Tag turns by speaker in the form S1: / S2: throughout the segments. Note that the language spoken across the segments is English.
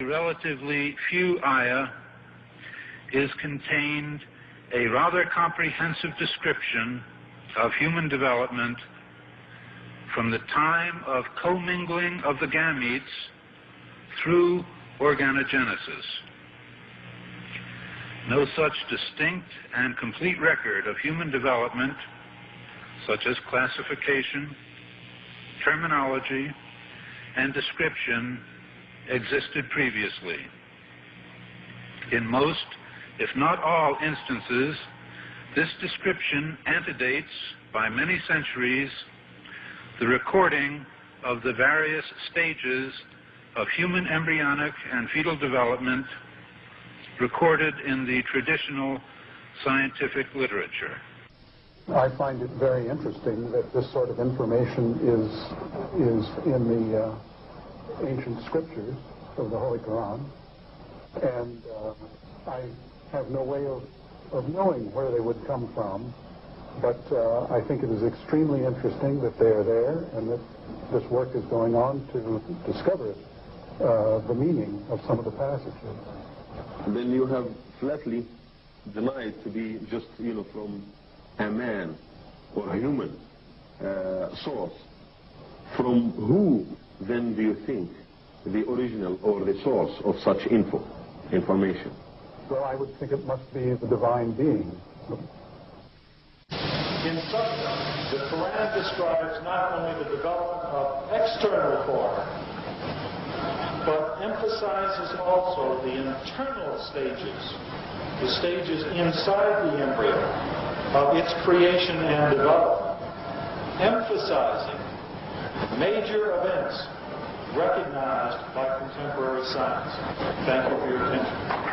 S1: relatively few ayah is contained a rather comprehensive description of human development from the time of commingling of the gametes through organogenesis. No such distinct and complete record of human development, such as classification, terminology, and description, existed previously. In most, if not all instances, this description antedates by many centuries the recording of the various stages of human embryonic and fetal development recorded in the traditional scientific literature.
S2: I find it very interesting that this sort of information is in the ancient scriptures of the Holy Quran, and I have no way of knowing where they would come from, but I think it is extremely interesting that they are there and that this work is going on to discover the meaning of some of the passages.
S3: Then you have flatly denied to be just, from a man or a human source. From who then do you think the original or the source of such information?
S2: Well, I would think it must be the divine being.
S4: In substance, the Quran describes not only the development of external form, but emphasizes also the internal stages, the stages inside the embryo of its creation and development, emphasizing major events recognized by contemporary science. Thank you for your attention.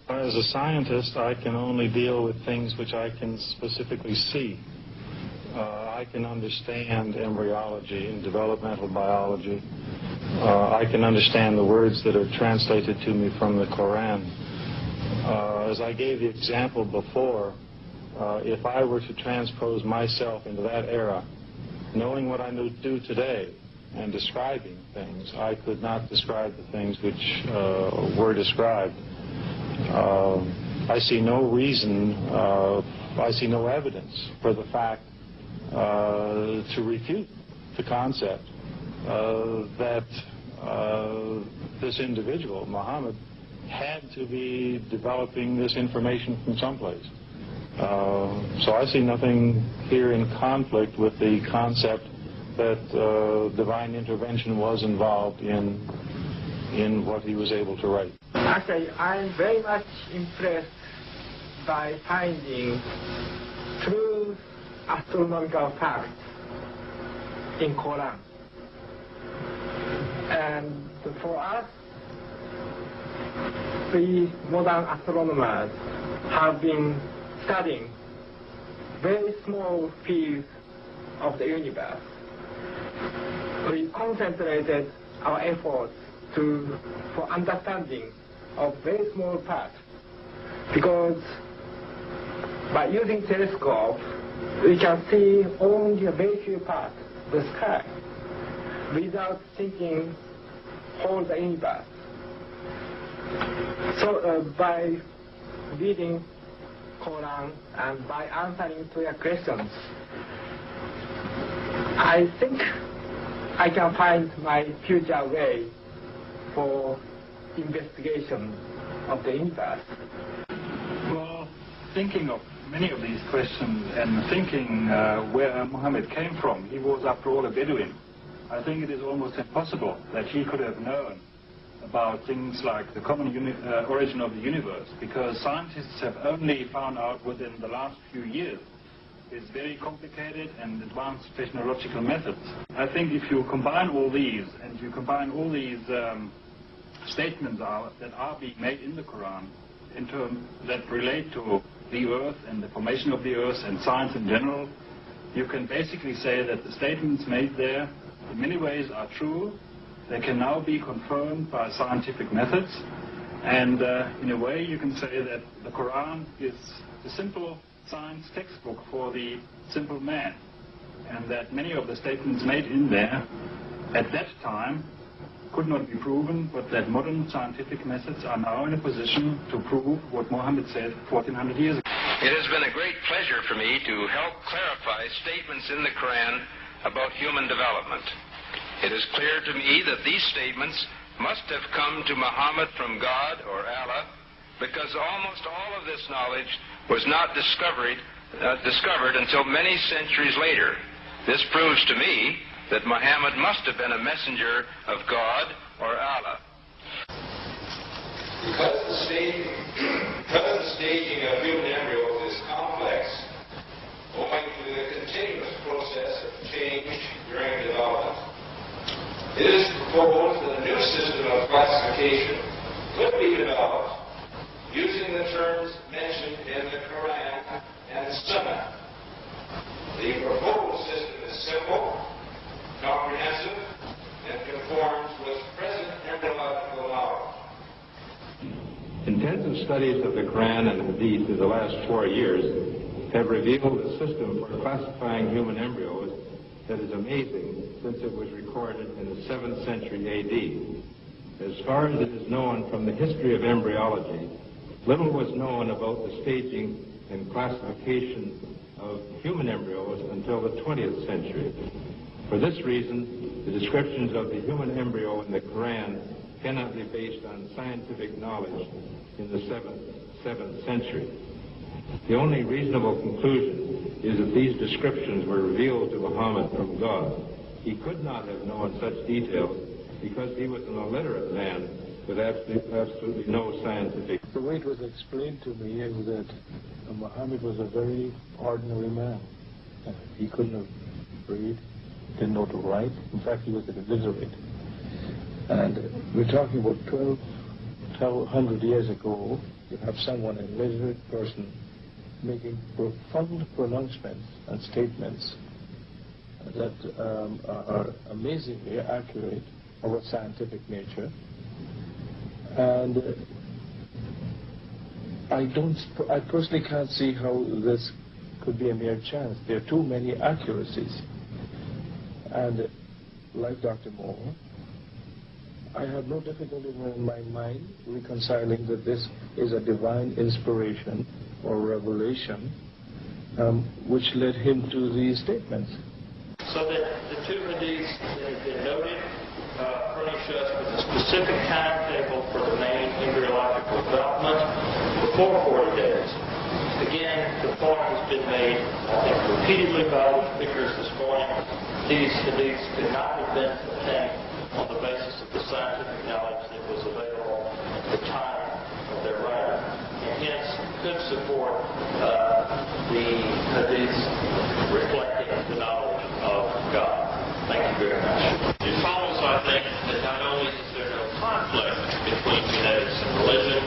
S5: As a scientist, I can only deal with things which I can specifically see. I can understand embryology and developmental biology. I can understand the words that are translated to me from the Quran. As I gave the example before, if I were to transpose myself into that era, knowing what I do today and describing things, I could not describe the things which were described. I see no reason, I see no evidence for the fact to refute the concept that this individual, Muhammad, had to be developing this information from someplace. So I see nothing here in conflict with the concept that divine intervention was involved in what he was able to write.
S6: Actually, I'm very much impressed by finding true astronomical facts in Quran. And for us, the modern astronomers have been studying very small fields of the universe. We concentrated our efforts for understanding of very small parts, because by using telescope we can see only a very few parts of the sky without thinking whole the universe. So by reading Quran and by answering to your questions, I think I can find my future way for investigation of the universe.
S7: Well, thinking of many of these questions and thinking where Muhammad came from, he was after all a Bedouin. I think it is almost impossible that he could have known about things like the common origin of the universe, because scientists have only found out within the last few years. It's very complicated and advanced technological methods. I think if you combine all these, and you combine all these statements that are being made in the Quran in terms that relate to the earth and the formation of the earth and science in general, you can basically say that the statements made there in many ways are true. They can now be confirmed by scientific methods, and in a way you can say that the Quran is the simple science textbook for the simple man, and that many of the statements made in there at that time could not be proven, but that modern scientific methods are now in a position to prove what Muhammad said 1400 years ago.
S8: It has been a great pleasure for me to help clarify statements in the Quran about human development. It is clear to me that these statements must have come to Muhammad from God or Allah, because almost all of this knowledge was not discovered until many centuries later. This proves to me that Muhammad must have been a messenger of God or Allah.
S9: Because the staging of human embryos is complex, owing to the continuous process of change during development, it is proposed that a new system of classification could be developed using the terms mentioned in the Quran and Sunnah. The proposed system is simple, comprehensive, and conforms with present embryological knowledge.
S5: Intensive studies of the Quran and Hadith in the last 4 years have revealed a system for classifying human embryos that is amazing since it was recorded in the 7th century A.D. As far as it is known from the history of embryology, little was known about the staging and classification of human embryos until the 20th century. For this reason, the descriptions of the human embryo in the Quran cannot be based on scientific knowledge in the 7th century. The only reasonable conclusion is that these descriptions were revealed to Muhammad from God. He could not have known such details because he was an illiterate man with absolutely no scientific.
S10: The way it was explained to me is that Muhammad was a very ordinary man. He couldn't have read, didn't know to write. In fact, he was illiterate. And we're talking about 1,200 years ago. You have someone, an illiterate person, making profound pronouncements and statements that are amazingly accurate of a scientific nature. And I personally can't see how this could be a mere chance. There are too many accuracies. And like Dr. Moore, I have no difficulty in my mind reconciling that this is a divine inspiration or revelation which led him to these statements.
S4: So that the two hadiths that have been noted furnish us with a specific timetable for the main embryological development before 40 days. Again, the point has been made, I think, repeatedly by the speakers this morning. These hadiths could not have been obtained on the basis of the scientific knowledge that was available at the time of their writing, and hence could support the hadiths reflecting the knowledge of God. Thank you very much. It follows, I think, that not only is there no conflict between genetics and religion,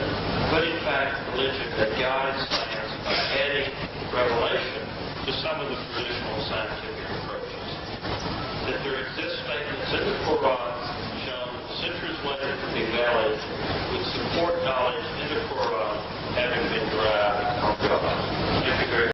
S4: but in fact religion that guides science by adding revelation to some of the traditional scientific approaches. That there exist statements in the Quran shown centuries later to be valid would support knowledge in the Quran having been derived from God. Thank you very much.